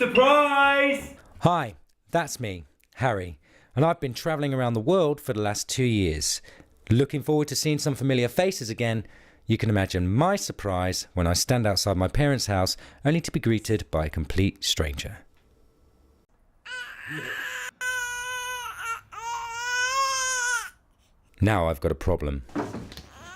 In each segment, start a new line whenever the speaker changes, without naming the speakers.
Surprise!
Hi, that's me, Harry, and I've been travelling around the world for the last 2 years. Looking forward to seeing some familiar faces again. You can imagine my surprise when I stand outside my parents' house only to be greeted by a complete stranger. Now I've got a problem.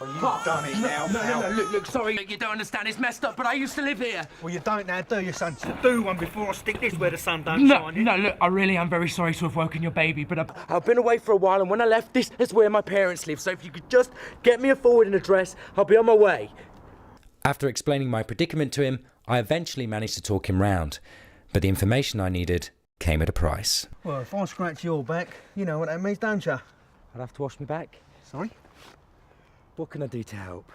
Well, you've done it now, pal.
No, look, sorry. You don't understand, it's messed up, but I used to live here.
Well, you don't now, do you, son? So do one before I stick this where the sun don't shine.
No, look, I really am very sorry to have woken your baby, but I've been away for a while, and when I left, this is where my parents live, so if you could just get me a forwarding address, I'll be on my way.
After explaining my predicament to him, I eventually managed to talk him round, but the information I needed came at a price.
Well, if I scratch your back, you know what that means, don't you?
I'd have to wash my back.
Sorry?
What can I do to help?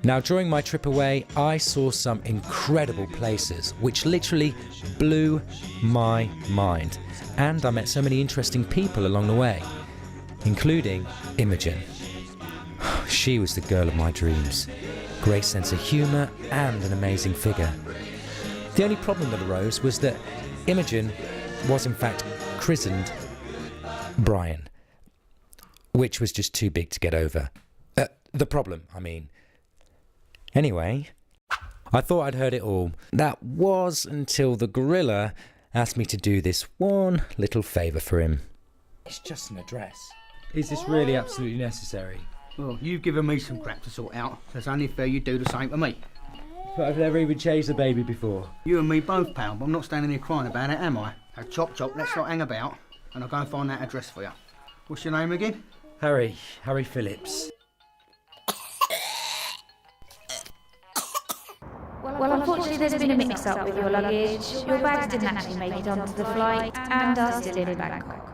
Now, during my trip away, I saw some incredible places, which literally blew my mind. And I met so many interesting people along the way, including Imogen. She was the girl of my dreams. Great sense of humour and an amazing figure. The only problem that arose was that Imogen was in fact christened Brian, which was just too big to get over. The problem, I mean. Anyway, I thought I'd heard it all. That was until the gorilla asked me to do this one little favour for him. It's just an address. Is this really absolutely necessary?
Well, you've given me some crap to sort out, so it's only fair you do the same to me.
But I've never even changed the baby before.
You and me both, pal, but I'm not standing here crying about it, am I? Now, chop, let's not hang about, and I'll go and find that address for you. What's your name again?
Harry Phillips.
Well, unfortunately, there's been a mix-up with your luggage. Your bags didn't actually make it onto the flight and are still in Bangkok.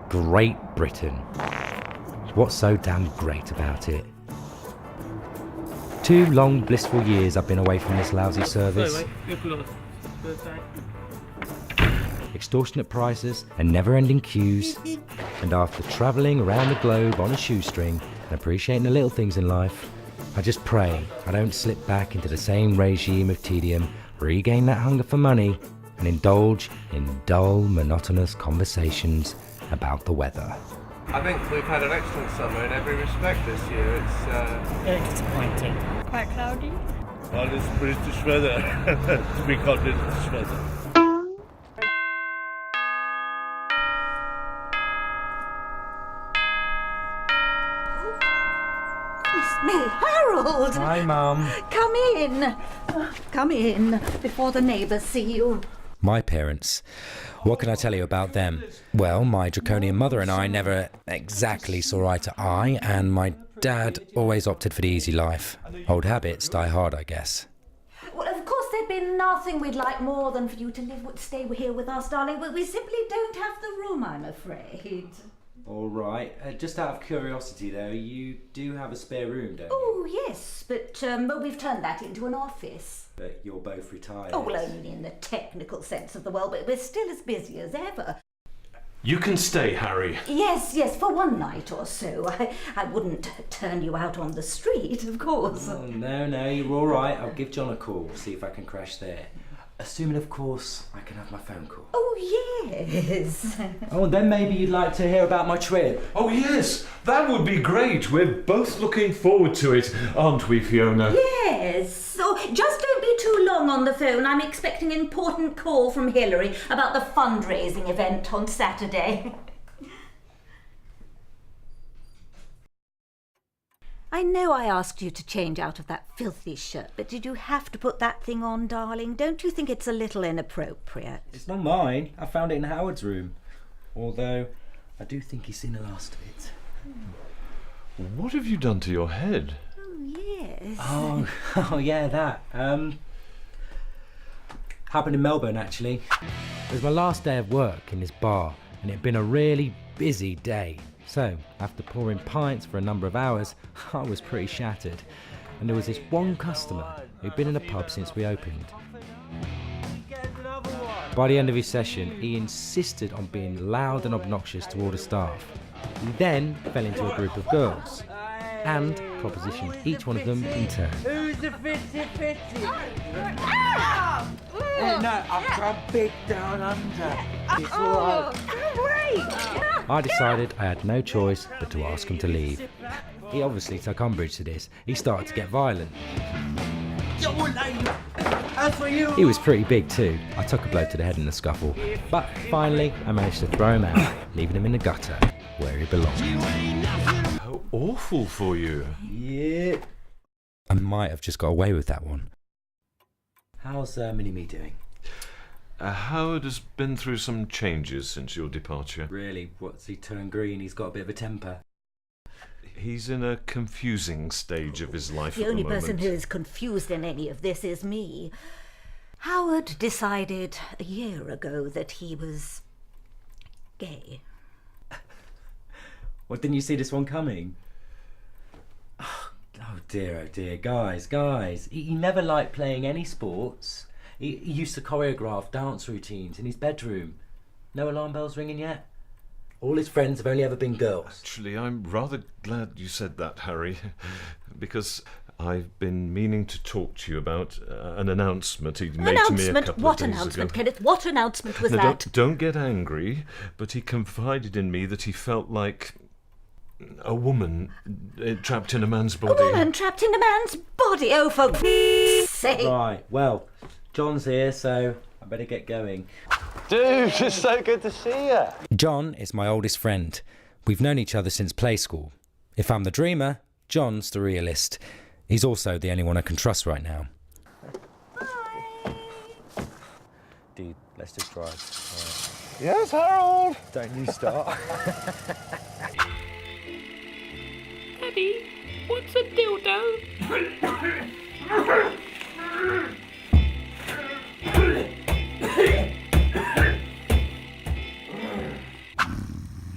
Great Britain. What's so damn great about it? 2 long, blissful years I've been away from this lousy service. Extortionate prices and never-ending queues. And after travelling around the globe on a shoestring and appreciating the little things in life, I just pray I don't slip back into the same regime of tedium, regain that hunger for money, and indulge in dull, monotonous conversations about the weather.
I think we've had an excellent summer in every respect this year.
It's disappointing.
Quite cloudy.
Well, it's British weather. We call it British weather.
Me, Harold!
Hi, Mum.
Come in. Come in before the neighbours see you.
My parents. What can I tell you about them? Well, my draconian mother and I never exactly saw eye to eye, and my dad always opted for the easy life. Old habits die hard, I guess.
Well, of course, there'd be nothing we'd like more than for you to stay here with us, darling, but we simply don't have the room, I'm afraid.
All right. Just out of curiosity, though, you do have a spare room, don't you?
Oh, yes, but we've turned that into an office.
But you're both retired.
Oh, well, only in the technical sense of the word, but we're still as busy as ever.
You can stay, Harry.
Yes, for one night or so. I wouldn't turn you out on the street, of course.
Oh, no, you're all right. I'll give John a call, see if I can crash there. Assuming, of course, I can have my phone call.
Oh, yes.
Oh, and then maybe you'd like to hear about my trip.
Oh, yes, that would be great. We're both looking forward to it, aren't we, Fiona?
Yes. So just don't be too long on the phone. I'm expecting an important call from Hilary about the fundraising event on Saturday. I know I asked you to change out of that filthy shirt, but did you have to put that thing on, darling? Don't you think it's a little inappropriate?
It's not mine. I found it in Howard's room. Although, I do think he's seen the last of it.
What have you done to your head?
Oh, yes.
Oh yeah, that. Happened in Melbourne, actually. It was my last day of work in this bar, and it had been a really busy day. So, after pouring pints for a number of hours, I was pretty shattered. And there was this one customer who'd been in the pub since we opened. By the end of his session, he insisted on being loud and obnoxious to all the staff. He then fell into a group of girls and propositioned each one of them in turn.
Who's the fitty? no, I've got big down under. It's all right.
Great!
I decided I had no choice but to ask him to leave. He obviously took umbrage to this. He started to get violent.
As for you.
He was pretty big too. I took a blow to the head in the scuffle. But finally, I managed to throw him out, leaving him in the gutter, where he belonged.
How awful for you.
Yeah.
I might have just got away with that one.
How's Mini-Me doing?
Howard has been through some changes since your departure.
Really? What's he turned green? He's got a bit of a temper.
He's in a confusing stage of his life
The
at the
only
moment.
person who is confused in any of this is me. Howard decided a year ago that he was gay.
What, didn't you see this one coming? Oh dear, guys. He never liked playing any sports. He used to choreograph dance routines in his bedroom. No alarm bells ringing yet? All his friends have only ever been girls.
Actually, I'm rather glad you said that, Harry, because I've been meaning to talk to you about an announcement he'd made to me a couple
What
of days
announcement,
ago.
Kenneth? What announcement was
Now,
that?
don't get angry, but he confided in me that he felt like a woman trapped in a man's body.
A woman trapped in a man's body? Oh, for f***'s sake!
Right, well, John's here, so I better get going.
Dude, it's so good to see you.
John is my oldest friend. We've known each other since play school. If I'm the dreamer, John's the realist. He's also the only one I can trust right now. Dude, let's just drive.
Yes, Harold.
Don't you start.
Daddy, what's a dildo?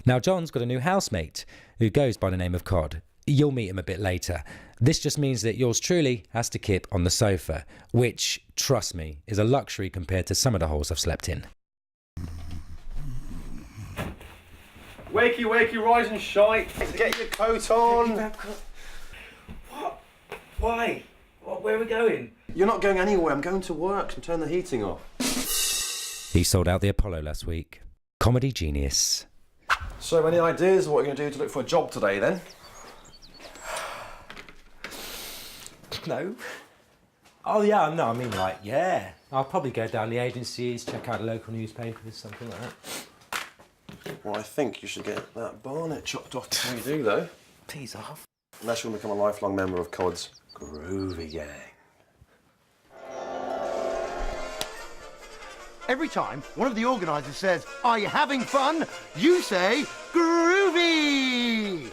Now John's got a new housemate who goes by the name of Cod. You'll meet him a bit later. This just means that yours truly has to kip on the sofa, which, trust me, is a luxury compared to some of the holes I've slept in.
Wakey, wakey, rise and shite. Get your coat on.
What? Why? Where are we going?
You're not going anywhere. I'm going to work. So turn the heating off.
He sold out the Apollo last week. Comedy genius.
So, any ideas of what you're going to do to look for a job today, then?
No. Oh yeah, no, I mean like, yeah. I'll probably go down the agencies, check out the local newspapers, something like that.
Well, I think you should get that barnet chopped off before you do, though.
Tease off.
Unless you want to become a lifelong member of Cod's Groovy Gang.
Every time one of the organisers says, "Are you having fun?" you say, "Groovy!"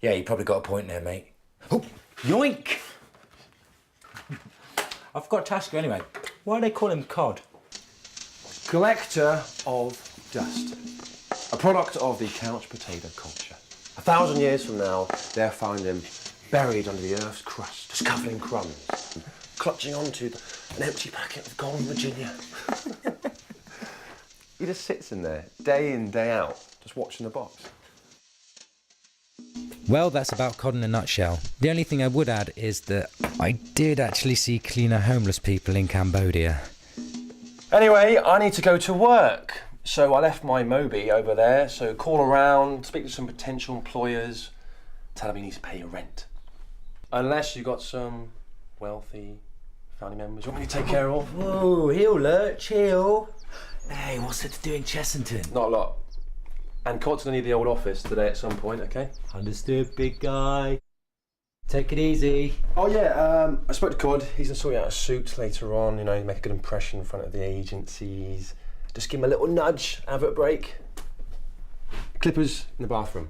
Yeah, you probably got a point there, mate. Oh, yoink! I forgot to ask you anyway. Why do they call him Cod?
Collector of dust. A product of the couch potato culture. 1,000 years from now, they'll find him buried under the earth's crust, just covered in crumbs, clutching onto an empty packet of Golden Virginia. He just sits in there, day in, day out, just watching the box.
Well, that's about Cod in a nutshell. The only thing I would add is that I did actually see cleaner homeless people in Cambodia.
Anyway, I need to go to work. So I left my Moby over there, so call around, speak to some potential employers, tell them he needs to pay your rent. Unless you got some wealthy family members you want me to take care of.
Whoa, heel alert, chill. Hey, what's it to do in Chessington?
Not a lot. And Cod's gonna need the old office today at some point, okay?
Understood, big guy. Take it easy.
Oh yeah, I spoke to Cod. He's gonna sort you out a suit later on, you know, make a good impression in front of the agencies. Just give him a little nudge, advert break. Clippers in the bathroom.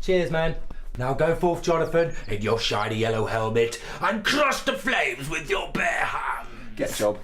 Cheers, man. Now go forth, Jonathan, in your shiny yellow helmet and crush the flames with your bare hands.
Get a job.